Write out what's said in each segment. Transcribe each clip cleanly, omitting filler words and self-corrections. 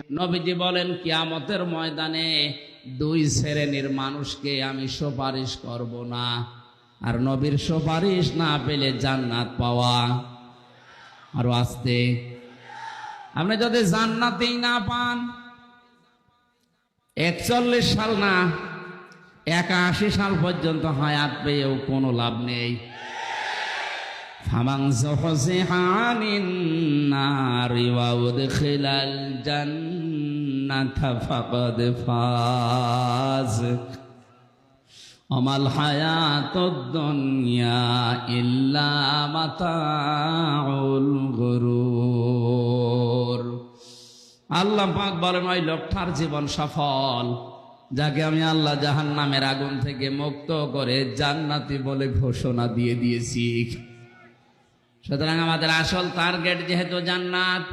নবীজি বলেন কিয়ামতের ময়দানে দুই শ্রেণীর মানুষকে আমি সুপারিশ করব না, আর নবীর সুপারিশ না পেলে জান্নাত পাওয়া আরো আসতে। আপনি যদি জান্নাতেই না পান, 41 সাল না 81 সাল পর্যন্ত হায়াত পেয়েও কোনো লাভ নেই। ফামান যুহজিহা আনিন নারি ওয়া উদখিলাল জান্নাতা ফাকাদ ফাজ আমাল হায়াতুদ দুনিয়া ইল্লা মাতাউল গুরুর। আল্লাহ পাক বলেন ওই লোকটার জীবন সফল যাকে আমি আল্লাহ জাহান্নামের আগুন থেকে মুক্ত করে জান্নাতি বলে ঘোষণা দিয়ে দিয়েছি। সুতরাং আমাদের আসল টার্গেট যেহেতু জান্নাত,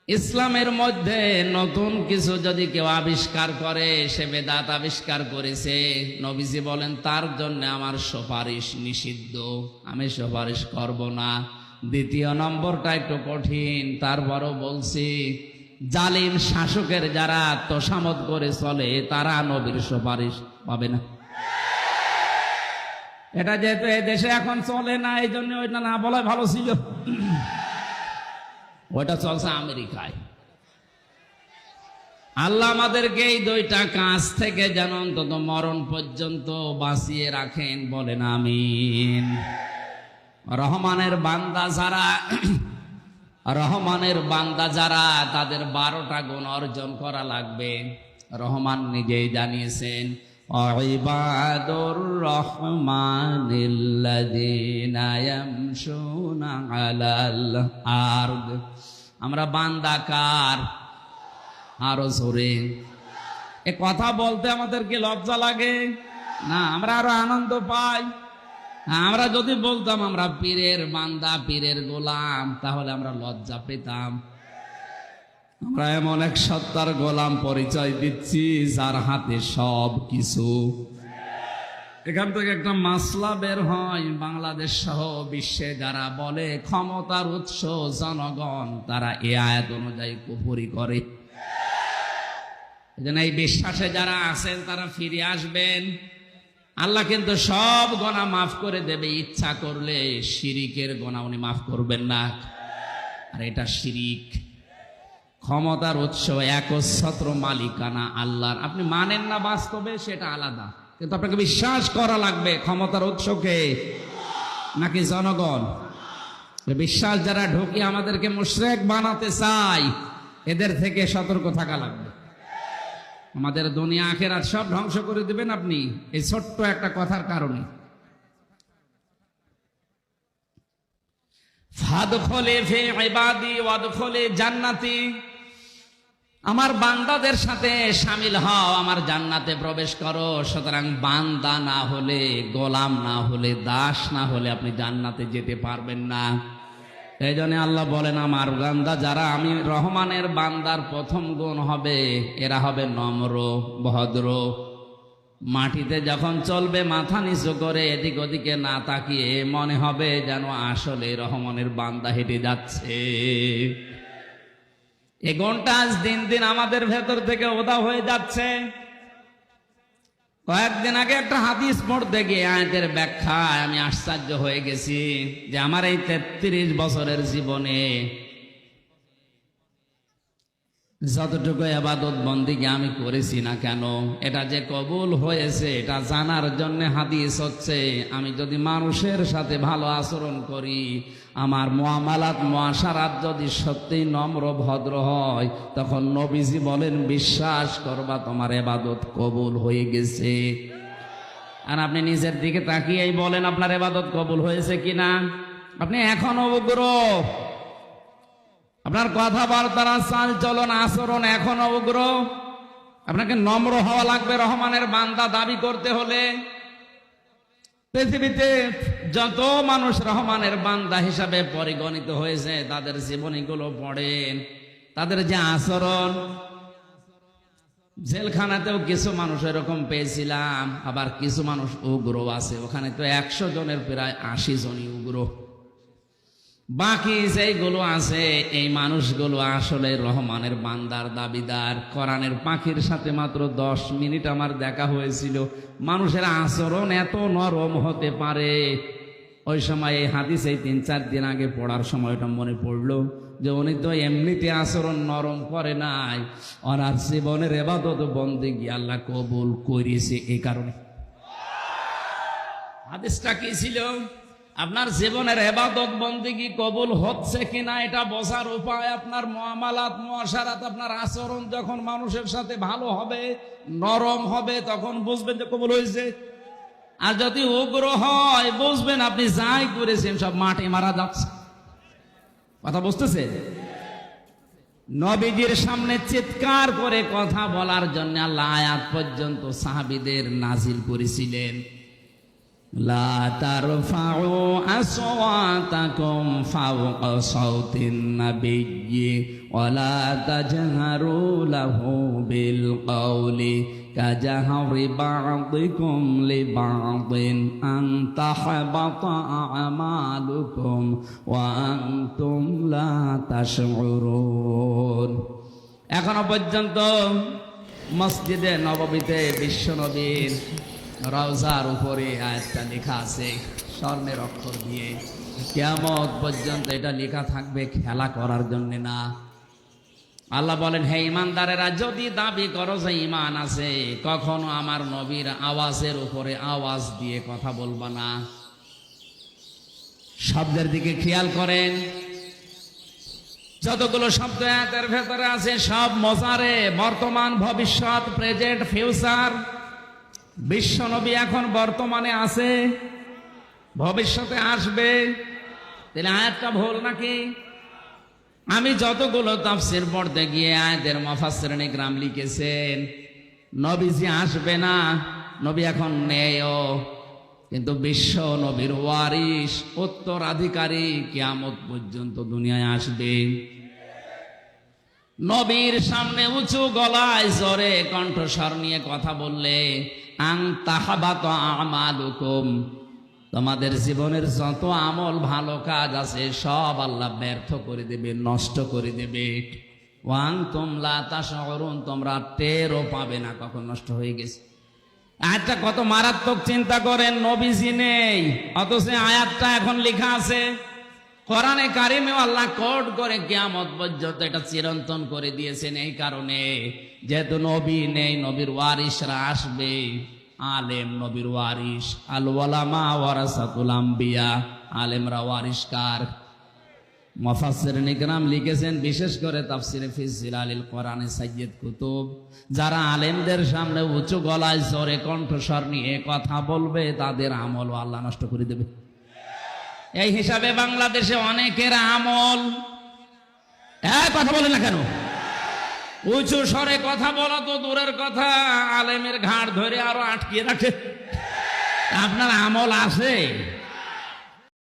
ইসলামের মধ্যে নতুন কিছু যদি কেউ আবিষ্কার করে, সে বেদাত আবিষ্কার করেছে, নবীজি বলেন তার জন্য আমার সুপারিশ নিষিদ্ধ, আমি সুপারিশ করব না। দ্বিতীয় নম্বরটা একটু কঠিন, তারপরও বলছি, জালিম শাসকের যারা তোষামত করে চলে তারা নবীর সুপারিশ পাবে না। এটা যেহেতু এই দেশে এখন চলে না, এই জন্য ওইটা না বলাই ভালো ছিল। ওইটা চলছে আমেরিকায়। আল্লাহ আমাদেরকে এই দুইটা কাজ থেকে যেন অন্তত মরণ পর্যন্ত বাঁচিয়ে রাখেন, বলেন আমিন। রহমানের বান্দা যারা তাদের 12টা গুণ অর্জন করা লাগবে। রহমান নিজেই জানিয়েছেন, ইবাদুর রহমানিল্লাযীনা ইয়ামশুনা আলাল আরদ। আমরা বান্দা কার? আরো জোরে। এ কথা বলতে আমাদের কি লজ্জা লাগে? না, আমরা আরো আনন্দ পাই। আমরা যদি বলতাম আমরা পীরের বান্দা, পীরের গোলাম, তাহলে আমরা লজ্জা পেতাম। আমরা এমন এক সত্তার গোলাম পরিচয় দিচ্ছি যার হাতে সব কিছু। এখান থেকে একটা মাসলা বের হয়, বাংলাদেশ সহ বিশ্বে যারা বলে ক্ষমতার উৎস জনগণ, তারা এ আয়াত অনুযায়ী কুফরি করে। এজন্য এই বিশ্বাসে যারা আছেন তারা ফিরে আসবেন। আল্লাহ কিন্তু সব গোনা মাফ করে দেবে, ইচ্ছা করলে শিরিকের গোনা উনি মাফ করবেন না। আর এটা শিরিক। ক্ষমতার উৎস একচ্ছত্র মালিকানা আল্লাহর। আপনি মানেন না বাস্তবে, সেটা আলাদা, কিন্তু আপনাকে বিশ্বাস করা লাগবে ক্ষমতার উৎসকে নাকি জনগণ। বিশ্বাস যারা ঢুকিয়ে আমাদেরকে মুশরিক বানাতে চায়, এদের থেকে সতর্ক থাকা লাগবে। আমাদের দুনিয়া আখিরাত সব ধ্বংস করে দিবেন আপনি এই ছোট্ট একটা কথার কারণে। ফাদখুলি ফি ইবাদি ওয়াদখুলি জান্নাতি। আমার বান্দাদের সাথে শামিল হও, আমার জান্নাতে প্রবেশ করো। সুতরাং বান্দা না হলে, গোলাম না হলে, দাস না হলে আপনি জান্নাতে যেতে পারবেন না। এই জন্য আল্লাহ বলেন আমার বান্দা যারা, আমি রহমানের বান্দার প্রথম গুণ হবে এরা হবে নম্র, ভদ্র। মাটিতে যখন চলবে মাথা নিচু করে, এদিক ওদিকে না তাকিয়ে, মনে হবে যেন আসলে রহমানের বান্দা হেঁটে যাচ্ছে। এই গুণটা আজ দিন দিন আমাদের ভেতর থেকে ওদা হয়ে যাচ্ছে। কয়েকদিন আগে একটা হাদিস পড়তে গিয়ে আয়াতের ব্যাখ্যায় আমি আশ্চর্য হয়ে গেছি যে আমার এই 33 বছরের জীবনে যতটুকু ইবাদত বন্দেগী আমি করেছি না কেন, এটা যে কবুল হয়েছে এটা জানার জন্য হাদিস হচ্ছে, আমি যদি মানুষের সাথে ভালো আচরণ করি, আমার মুআমালাত মুআশারাত যদি সত্যি নম্র ভদ্র হয়, তখন নবীজি বলেন বিশ্বাস করবা তোমার ইবাদত কবুল হয়ে গেছে। আর আপনি নিজের দিকে তাকিয়েই বলেন আপনার ইবাদত কবুল হয়েছে কিনা। আপনি এখনো উগ্র, আপনার কথাবার্তা, চাল চলন, আচরণ এখনো উগ্র। আপনাকে নম্র হওয়া লাগবে রহমানের বান্দা দাবি করতে হলে। পৃথিবীতে যত মানুষ রহমানের বান্দা হিসাবে পরিগণিত হয়েছে তাদের জীবনীগুলো পড়েন, তাদের যে আচরণ। জেলখানাতেও কিছু মানুষ এরকম পেয়েছিলাম, আবার কিছু মানুষ উগ্র আছে। ওখানে তো 100 জনের প্রায় 80 জনই উগ্র। বাকি যেগুলো আছে এই মানুষগুলো আসলে রহমানের বান্দার দাবিদার। কোরআনের পাখির সাথে মাত্র 10 মিনিট আমার দেখা হয়েছিল। মানুষের আচরণ এত নরম হতে পারে। ওই সময় এই হাদিস এই 3-4 দিন আগে পড়ার সময় ওটা মনে পড়লো যে উনি তো এমনিতে আচরণ নরম করে নাই, ওনার জীবনের ইবাদত বন্দেগী আল্লাহ কবুল করেছে এই কারণে। হাদিসটা কি ছিল? আপনার জীবনের ইবাদত বন্দেগী কবুল হচ্ছে কিনা এটা বোঝার উপায় আপনার মুআমালাত মুআশারাত, আপনার আচরণ যখন মানুষের সাথে ভালো হবে, নরম হবে, তখন বুঝবেন যে কবুল হয়েছে। আর যদি উগ্র হয় বুঝবেন আপনি যাই করেছেন সব মাটি মারা যাচ্ছে। কথা বুঝতেছে? নবীজির সামনে চিৎকার করে কথা বলার জন্য আল্লাহ আয়াত পর্যন্ত সাহাবীদের নাজিল করেছিলেন। লা তারফাউ আসওয়াতাকুম ফাওকা সাউতিন নাবিয়্যি ওয়া লা তাজহারু লাহু বিল কওলি কাজাহরি বা'দিকুম লিবা'দিন আন তাহবাতা আমালুকুম ওয়া আনতুম লা তাশউরুন। এখনো পর্যন্ত মসজিদে নববীতে বিশ্বনবীর রওজার উপরে আয়াতটা লেখা আছে স্বর্ণের অক্ষর দিয়ে। কিয়ামত পর্যন্ত এটা লেখা থাকবে, খেলা করার জন্য না। আল্লাহ বলেন, হে ইমানদারেরা, যদি দাবি করো যে ইমান আছে, কখনো আমার নবীর আওয়াজের উপরে আওয়াজ দিয়ে কথা বলবা না। শব্দের দিকে খেয়াল করেন, যতগুলো শব্দ আয়াতের ভেতরে আছে সব মজারে, বর্তমান, ভবিষ্যৎ, প্রেজেন্ট, ফিউচার। বিশ্ব নবী এখন বর্তমানে আছে, ভবিষ্যতে আসবে, তাহলে আয়াতটা ভুল নাকি? আমি যতগুলো তাফসীর পড়তে গিয়ে আয়াতের মুফাসসিরিন ইকরাম লিখেছেন নবীজি আসবে না, নবী এখন নেইও, কিন্তু বিশ্ব নবীর ওয়ারিস, উত্তরাধিকারী কিয়ামত পর্যন্ত দুনিয়ায় আসবে। নবীর সামনে উঁচু গলায় জোরে কণ্ঠস্বর নিয়ে কথা বললে আন তাহাবাতা আমালুকুম, তোমাদের জীবনের যত আমল ভালো কাজ আছে সব আল্লাহ ব্যর্থ করে দেবে, নষ্ট করে দেবে। ওয়া আনতুম লা তাশউরুন, তোমরা টেরও পাবে না কখন নষ্ট হয়ে গেছে। আয়াতটা কত মারাত্মক চিন্তা করেন। নবীজি নেই, অথচ আয়াতটা এখন লেখা আছে কোরআনে কারিমে। আল্লাহ কোড করে কিয়ামত পর্যন্ত এটা চিরন্তন করে দিয়েছেন এই কারণে, যেহেতু নবী নেই, নবীর ওয়ারিসরা আসবে। আলেম নবীর ওয়ারিস, আল উলামা ওয়ারাসাতুল আম্বিয়া, আলেমরা ওয়ারিস কার? মুফাসসিরিন ইকরাম লিখেছেন, বিশেষ করে তাফসীরে ফি জিলালিল কোরআনে সাইয়্যিদ কুতুব, যারা আলেমদের সামনে উঁচু গলায় জোরে কণ্ঠস্বর নিয়ে কথা বলবে তাদের আমল আল্লাহ নষ্ট করে দেবে। এই হিসাবে বাংলাদেশে অনেকের আমল, কথা বলে না কেন? উঁচু স্বরে কথা বলা তো দূরের কথা, আলেমের ঘাড় ধরে আরো আটকিয়ে রাখে। আপনার আমল আছে,